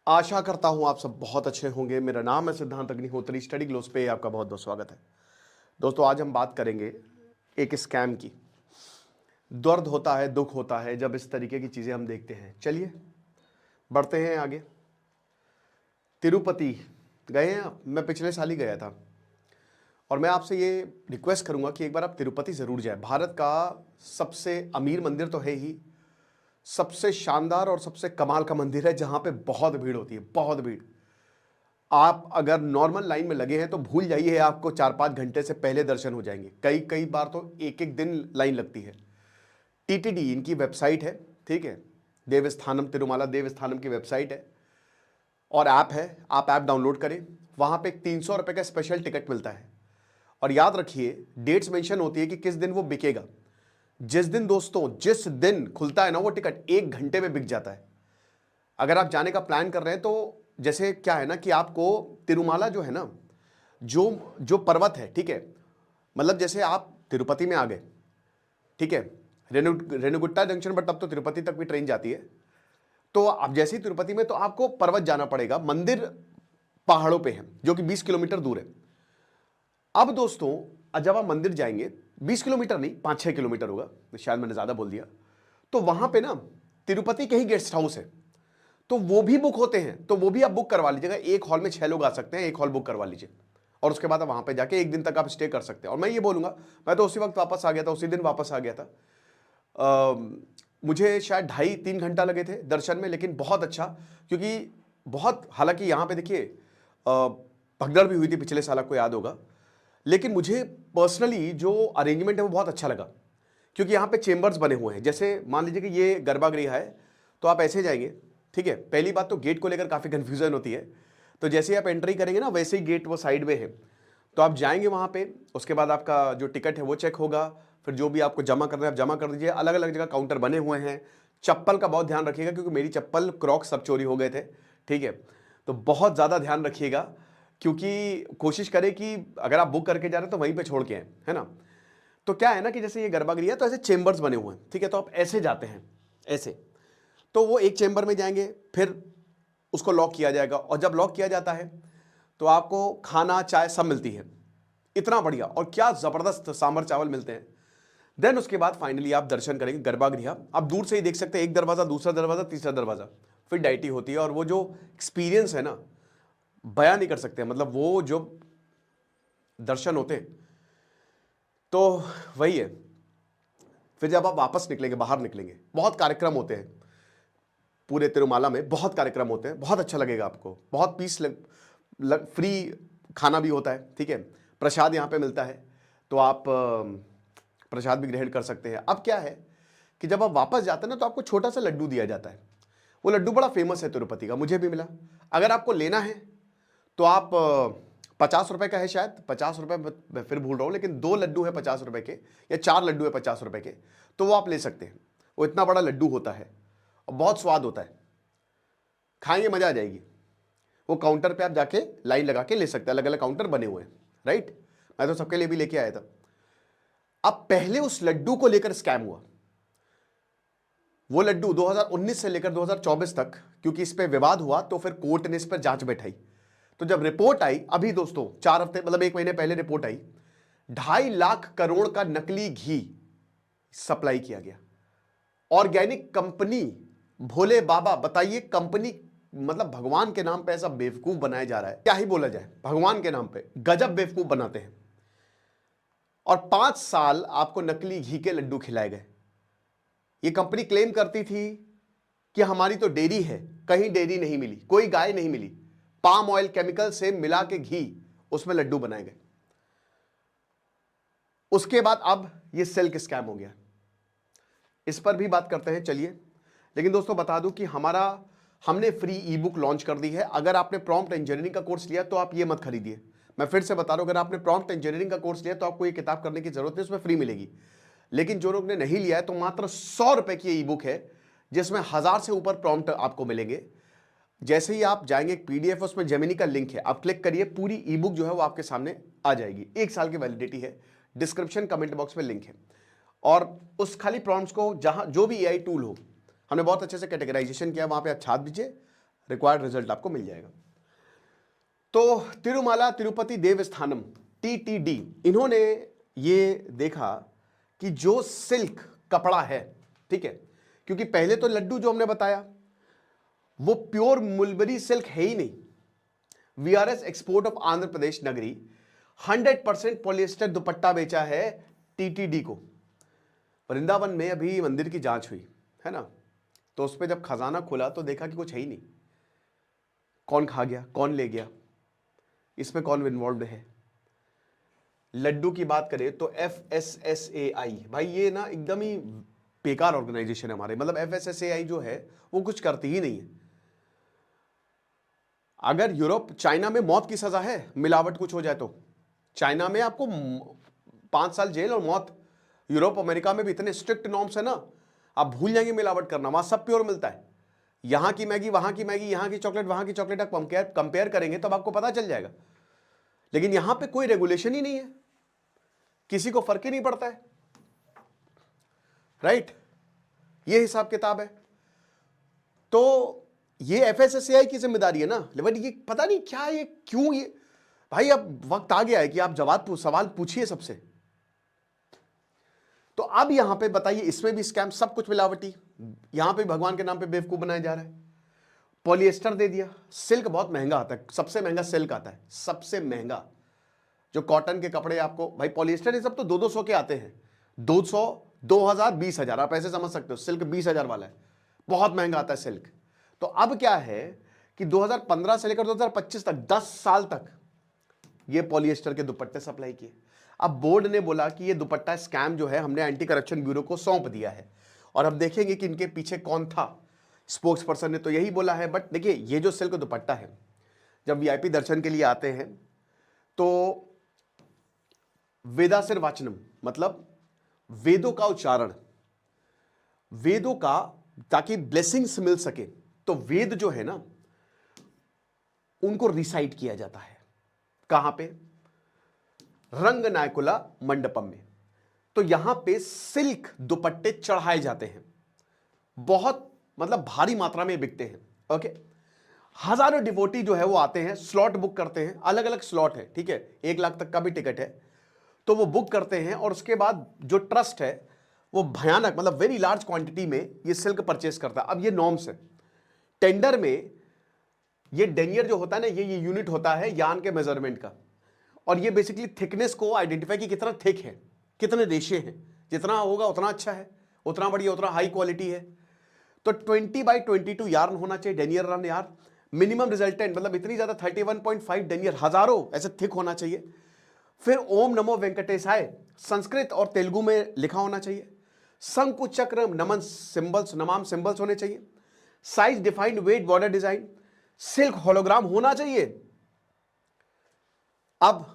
आशा करता हूं आप सब बहुत अच्छे होंगे। मेरा नाम है सिद्धांत अग्निहोत्री। स्टडी ग्लोस पे आपका बहुत बहुत स्वागत है। दोस्तों, आज हम बात करेंगे एक स्कैम की। दर्द होता है, दुख होता है जब इस तरीके की चीजें हम देखते हैं। चलिए बढ़ते हैं आगे। तिरुपति गए हैं आप? मैं पिछले साल ही गया था और मैं आपसे ये रिक्वेस्ट करूंगा कि एक बार आप तिरुपति जरूर जाएं। भारत का सबसे अमीर मंदिर तो है ही, सबसे शानदार और सबसे कमाल का मंदिर है जहां पे बहुत भीड़ होती है, बहुत भीड़। आप अगर नॉर्मल लाइन में लगे हैं तो भूल जाइए, आपको 4-5 घंटे से पहले दर्शन हो जाएंगे। कई कई बार तो एक एक दिन लाइन लगती है। टीटीडी इनकी वेबसाइट है, ठीक है, देवस्थानम तिरुमाला देवस्थानम की वेबसाइट है और ऐप है। आप ऐप डाउनलोड करें, वहां पे एक 300 रुपए का स्पेशल टिकट मिलता है। और याद रखिए, डेट्स मेंशन होती है कि किस दिन वो बिकेगा। जिस दिन दोस्तों, जिस दिन खुलता है ना वो टिकट, 1 घंटे में बिक जाता है। अगर आप जाने का प्लान कर रहे हैं तो जैसे क्या है ना कि आपको तिरुमाला जो है ना, जो जो पर्वत है, ठीक है, मतलब जैसे आप तिरुपति में आ गए, ठीक है, रेणुगुट्टा जंक्शन पर, तब तो तिरुपति तक भी ट्रेन जाती है। तो आप जैसे ही तिरुपति में, तो आपको पर्वत जाना पड़ेगा। मंदिर पहाड़ों पे है जो कि 20 किलोमीटर दूर है। अब दोस्तों, जब आप मंदिर जाएंगे, 20 किलोमीटर नहीं, 5-6 किलोमीटर होगा, शायद मैंने ज्यादा बोल दिया। तो वहां पे ना तिरुपति के ही गेस्ट हाउस है, तो वो भी बुक होते हैं। तो वो भी आप बुक करवा लीजिएगा। एक हॉल में 6 लोग आ सकते हैं, एक हॉल बुक करवा लीजिए और उसके बाद आप वहां पे जाके 1 दिन तक आप स्टे कर सकते हैं। और मैं ये बोलूंगा, मैं तो उसी वक्त वापस आ गया था, उसी दिन वापस आ गया था। मुझे शायद 2.5-3 घंटा लगे थे दर्शन में, लेकिन बहुत अच्छा। क्योंकि बहुत, हालांकि यहाँ पे देखिए भगदड़ भी हुई थी पिछले साल, आपको याद होगा। लेकिन मुझे पर्सनली जो अरेंजमेंट है वो बहुत अच्छा लगा, क्योंकि यहाँ पे चेंबर्स बने हुए हैं। जैसे मान लीजिए कि ये गर्भगृह है, तो आप ऐसे जाएंगे, ठीक है। पहली बात तो गेट को लेकर काफ़ी कन्फ्यूजन होती है। तो जैसे ही आप एंट्री करेंगे ना, वैसे ही गेट वो साइड में है, तो आप जाएंगे वहाँ पे। उसके बाद आपका जो टिकट है वो चेक होगा। फिर जो भी आपको जमा करना है आप जमा कर दीजिए। अलग अलग जगह काउंटर बने हुए हैं। चप्पल का बहुत ध्यान रखिएगा, क्योंकि मेरी चप्पल, क्रॉक्स सब चोरी हो गए थे, ठीक है। तो बहुत ज़्यादा ध्यान रखिएगा, क्योंकि कोशिश करें कि अगर आप बुक करके जा रहे हैं तो वहीं पे छोड़ के आए, है ना। तो क्या है ना कि जैसे ये गर्भगृह है, तो ऐसे चेंबर्स बने हुए हैं, ठीक है। तो आप ऐसे जाते हैं, ऐसे। तो वो एक चेंबर में जाएंगे, फिर उसको लॉक किया जाएगा। और जब लॉक किया जाता है तो आपको खाना, चाय सब मिलती है। इतना बढ़िया और क्या जबरदस्त सांभर चावल मिलते हैं। देन उसके बाद फाइनली आप दर्शन करेंगे गर्भगृह। आप दूर से ही देख सकते हैं, एक दरवाजा, दूसरा दरवाजा, तीसरा दरवाजा, फिर डाइटी होती है। और वो जो एक्सपीरियंस है ना, बयां नहीं कर सकते। मतलब वो जो दर्शन होते हैं, तो वही है। फिर जब आप वापस निकलेंगे, बाहर निकलेंगे, बहुत कार्यक्रम होते हैं पूरे तिरुमाला में, बहुत कार्यक्रम होते हैं। बहुत अच्छा लगेगा आपको, बहुत पीस फ्री खाना भी होता है, ठीक है। प्रसाद यहाँ पे मिलता है, तो आप प्रसाद भी ग्रहण कर सकते हैं। अब क्या है कि जब आप वापस जाते हैं ना, तो आपको छोटा सा लड्डू दिया जाता है। वो लड्डू बड़ा फेमस है तिरुपति का, मुझे भी मिला। अगर आपको लेना है तो आप 50 रुपए का है शायद, 50 रुपए, मैं फिर भूल रहा हूँ, लेकिन 2 लड्डू है 50 रुपए के, या 4 लड्डू है 50 रुपए के, तो वो आप ले सकते हैं। वो इतना बड़ा लड्डू होता है और बहुत स्वाद होता है, खाएंगे मजा आ जाएगी। वो काउंटर पे आप जाके लाइन लगा के ले सकते हैं, अलग अलग काउंटर बने हुए हैं, राइट। मैं तो सबके लिए भी लेके आया था। अब पहले उस लड्डू को लेकर स्कैम हुआ। वो लड्डू 2019 से लेकर 2024 तक, क्योंकि इस पे विवाद हुआ, तो फिर कोर्ट ने इस पर जांच बैठाई। तो जब रिपोर्ट आई अभी दोस्तों, 4 हफ्ते, मतलब 1 महीने पहले रिपोर्ट आई, 2.5 लाख करोड़ का नकली घी सप्लाई किया गया। ऑर्गेनिक कंपनी, भोले बाबा, बताइए, कंपनी, मतलब भगवान के नाम पे ऐसा बेवकूफ बनाया जा रहा है, क्या ही बोला जाए। भगवान के नाम पे गजब बेवकूफ बनाते हैं। और 5 साल आपको नकली घी के लड्डू खिलाए गए। ये कंपनी क्लेम करती थी कि हमारी तो डेयरी है, कहीं डेयरी नहीं मिली, कोई गाय नहीं मिली। पाम ऑयल केमिकल से मिला के घी, उसमें लड्डू बनाए गए। उसके बाद अब ये सिल्क स्कैम हो गया, इस पर भी बात करते हैं, चलिए। लेकिन दोस्तों बता दूं कि हमने फ्री ई बुक लॉन्च कर दी है। अगर आपने प्रॉम्प्ट इंजीनियरिंग का कोर्स लिया तो आप ये मत खरीदिए। मैं फिर से बता रहा हूं, अगर आपने प्रॉम्प्ट इंजीनियरिंग का कोर्स लिया तो आपको ये किताब करने की जरूरत नहीं, उसमें फ्री मिलेगी। लेकिन जो लोग ने नहीं लिया है, तो मात्र 100 रुपए की ई बुक है, जिसमें 1000 से ऊपर प्रॉम्प्ट आपको मिलेंगे। जैसे ही आप जाएंगे, एक पीडीएफ, उसमें जेमिनी का लिंक है, आप क्लिक करिए, पूरी ई बुक जो है वो आपके सामने आ जाएगी। 1 साल की वैलिडिटी है। डिस्क्रिप्शन कमेंट बॉक्स में लिंक है। और उस खाली प्रॉम्प्ट्स को, जहां जो भी एआई टूल हो, हमने बहुत अच्छे से कैटेगराइजेशन किया, वहां पे आप छाप दीजिए, रिक्वायर्ड रिजल्ट आपको मिल जाएगा। तो तिरुमाला तिरुपति देवस्थानम TTD, इन्होंने ये देखा कि जो सिल्क कपड़ा है, ठीक है, क्योंकि पहले तो लड्डू जो हमने बताया वो प्योर मुलबरी सिल्क है ही नहीं। VRS export of Andhra Pradesh नगरी 100% पॉलिएस्टर दुपट्टा बेचा है TTD को। वृंदावन में अभी मंदिर की जांच हुई है ना, तो उस पर जब खजाना खुला तो देखा कि कुछ है ही नहीं। कौन खा गया, कौन ले गया, इसमें कौन इन्वॉल्व है। लड्डू की बात करें तो FSSAI, भाई ये ना एकदम ही बेकार ऑर्गेनाइजेशन है हमारे, मतलब FSSAI जो है वो कुछ करती ही नहीं है। अगर यूरोप चाइना में मौत की सजा है मिलावट कुछ हो जाए तो, चाइना में आपको 5 साल जेल और मौत। यूरोप अमेरिका में भी इतने स्ट्रिक्ट नॉर्म्स है ना, आप भूल जाएंगे मिलावट करना, वहां सब प्योर मिलता है। यहां की मैगी वहां की मैगी, यहां की चॉकलेट वहां की चॉकलेट, आप कंपेयर करेंगे तब आपको पता चल जाएगा। लेकिन यहां पे कोई रेगुलेशन ही नहीं है, किसी को फर्क ही नहीं पड़ता है, राइट। ये हिसाब किताब है। तो ये FSSAI की जिम्मेदारी है ना, लेकिन ये पता नहीं क्या, ये क्यों, ये भाई अब वक्त आ गया है कि आप सवाल पूछिए सबसे। तो अब यहां पे बताइए, इसमें भी स्कैम, सब कुछ मिलावटी, यहां पे भगवान के नाम पे बेवकूफ बनाया जा रहा है। पॉलिएस्टर दे दिया, सिल्क बहुत महंगा आता है, सबसे महंगा सिल्क आता है, सबसे महंगा। जो कॉटन के कपड़े आपको, भाई पॉलिएस्टर ये सब तो 200 के आते हैं, 200, 2000, 20,000, आप ऐसे समझ सकते हो। सिल्क 20,000 वाला है, बहुत महंगा आता है सिल्क। तो अब क्या है कि 2015 से लेकर 2025 तक 10 साल तक ये पॉलिएस्टर के दुपट्टे सप्लाई किए। अब बोर्ड ने बोला कि ये दुपट्टा स्कैम जो है हमने एंटी करप्शन ब्यूरो को सौंप दिया है, और अब देखेंगे कि इनके पीछे कौन था। स्पोक्स पर्सन ने तो यही बोला है। बट देखिए, ये जो सिल्क दुपट्टा है, जब VIP दर्शन के लिए आते हैं तो वेदासिर वाचनम, मतलब वेदों का उच्चारण, वेदों का, ताकि ब्लेसिंग्स मिल सके, तो वेद जो है ना उनको रिसाइट किया जाता है। कहां पे? रंगनायकुला मंडपम में। तो यहां पे सिल्क दुपट्टे चढ़ाए जाते हैं, बहुत मतलब भारी मात्रा में बिकते हैं। ओके, हजारों डिवोटी जो है वो आते हैं, स्लॉट बुक करते हैं, अलग अलग स्लॉट है, ठीक है, 1 लाख तक का भी टिकट है, तो वो बुक करते हैं। और उसके बाद जो ट्रस्ट है वो भयानक, मतलब वेरी लार्ज क्वांटिटी में ये सिल्क परचेस करता है। अब ये नॉर्म्स है, टेंडर में ये डेनियर जो होता है ना, ये यूनिट होता है यान के मेजरमेंट का, और ये बेसिकली थिकनेस को आइडेंटिफाई कि कितना थिक है, कितने रेशे हैं, जितना होगा उतना अच्छा है, उतना बढ़िया, उतना हाई क्वालिटी है। तो 20x22 यार्न होना चाहिए, डेनियर रन यार। मिनिमम रिजल्टेंट मतलब इतनी ज्यादा 31.5 डेनियर, हजारों ऐसे थिक होना चाहिए। फिर ओम नमो वेंकटेशाय संस्कृत और तेलुगु में लिखा होना चाहिए। शंकु चक्र नमन सिंबल्स, नमाम सिंबल्स होने चाहिए। Size defined, weight, border design, silk hologram होना चाहिए। अब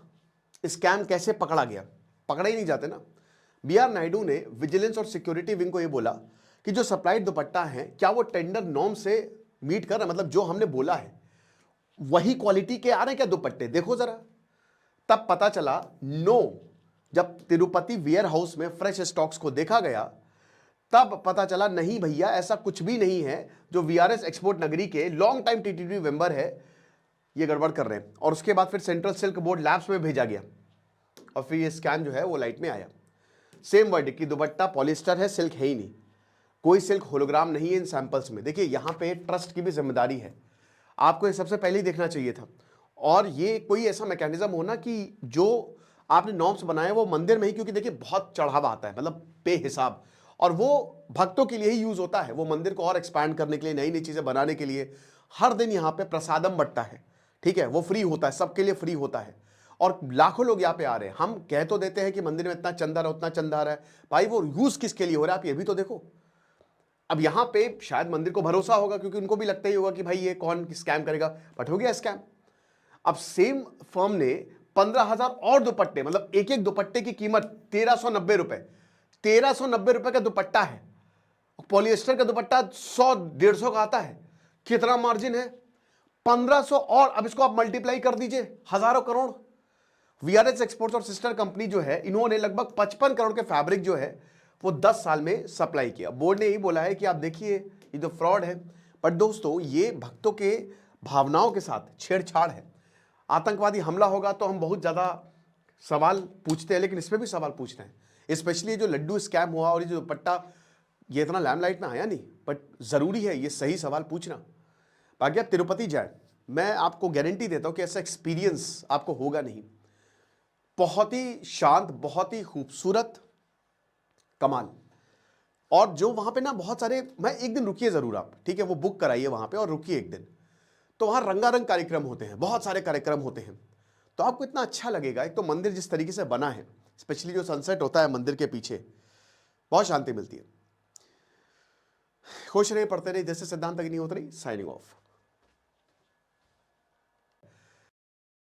स्कैम कैसे पकड़ा गया? पकड़ा ही नहीं जाते ना। BR नायडू ने विजिलेंस और सिक्योरिटी विंग को यह बोला कि जो सप्लाइड दुपट्टा है क्या वो टेंडर नॉर्म से मीट कर रहा है, मतलब जो हमने बोला है वही क्वालिटी के आ रहे हैं क्या दुपट्टे, देखो जरा। तब पता चला नो, जब तिरुपति वेयर हाउस में फ्रेश स्टॉक्स को देखा गया तब पता चला नहीं भैया, ऐसा कुछ भी नहीं है। जो VRS एक्सपोर्ट नगरी के लॉन्ग टाइम TTD मेंबर है ये गड़बड़ कर रहे हैं। और उसके बाद फिर सेंट्रल सिल्क बोर्ड लैब्स में भेजा गया और फिर ये स्कैम जो है वो लाइट में आया। सेम वर्ड कि दुपट्टा पॉलिएस्टर है, सिल्क है ही नहीं, कोई सिल्क होलोग्राम नहीं है इन सैंपल्स में। देखिए यहां पे ट्रस्ट की भी जिम्मेदारी है, आपको ये सबसे पहले ही देखना चाहिए था। और ये कोई ऐसा मैकेनिज्म हो ना कि जो आपने नॉर्म्स बनाए वो मंदिर में ही, क्योंकि देखिए बहुत चढ़ावा आता है, मतलब बेहिसाब, और वो भक्तों के लिए ही यूज होता है, वो मंदिर को और एक्सपैंड करने के लिए, नई नई चीजें बनाने के लिए। हर दिन यहाँ पे प्रसादम बंटता है, ठीक है, वो फ्री होता है, सबके लिए फ्री होता है, और लाखों लोग यहाँ पे आ रहे हैं। हम कह तो देते हैं कि मंदिर में इतना चंदा रहा, उतना चंदा रहा है, भाई वो यूज किसके लिए हो रहा है आप ये भी तो देखो। अब यहाँ पे शायद मंदिर को भरोसा होगा क्योंकि उनको भी लगता ही होगा कि भाई ये कौन स्कैम करेगा, बट हो गया स्कैम। अब सेम फर्म ने 15,000 और दुपट्टे, मतलब एक एक दुपट्टे की कीमत 1,390 रुपए, 1,390 रुपए का दुपट्टा है। पॉलिएस्टर का दुपट्टा 100-150 का आता है, कितना मार्जिन है, 1500, और अब इसको आप मल्टीप्लाई कर दीजिए, हजारों करोड़। VRS एक्सपोर्ट्स और सिस्टर कंपनी जो है, इन्होंने लगभग 55 करोड़ के फैब्रिक जो है वो 10 साल में सप्लाई किया। बोर्ड ने यही बोला है कि आप देखिए ये जो फ्रॉड है, बट दोस्तों ये भक्तों के भावनाओं के साथ छेड़छाड़ है। आतंकवादी हमला होगा तो हम बहुत ज़्यादा सवाल पूछते हैं, लेकिन इसमें भी सवाल पूछ रहे हैं। स्पेशली जो लड्डू स्कैम हुआ और ये जो दुपट्टा, ये इतना लैमलाइट में आया नहीं, बट ज़रूरी है ये सही सवाल पूछना। बाकी आप तिरुपति जाए, मैं आपको गारंटी देता हूँ कि ऐसा एक्सपीरियंस आपको होगा नहीं। बहुत ही शांत, बहुत ही खूबसूरत, कमाल। और जो वहाँ पे ना बहुत सारे, मैं एक दिन रुकिए ज़रूर आप, ठीक है, वो बुक कराइए वहाँ पे और रुकिए एक दिन। तो वहाँ रंगारंग कार्यक्रम होते हैं, बहुत सारे कार्यक्रम होते हैं, तो आपको इतना अच्छा लगेगा। एक तो मंदिर जिस तरीके से बना है, स्पेशली जो सनसेट होता है मंदिर के पीछे, बहुत शांति मिलती है। खुश रहिए, पढ़ते रहिए। जैसे सिद्धांत अग्निहोत्री, साइनिंग ऑफ।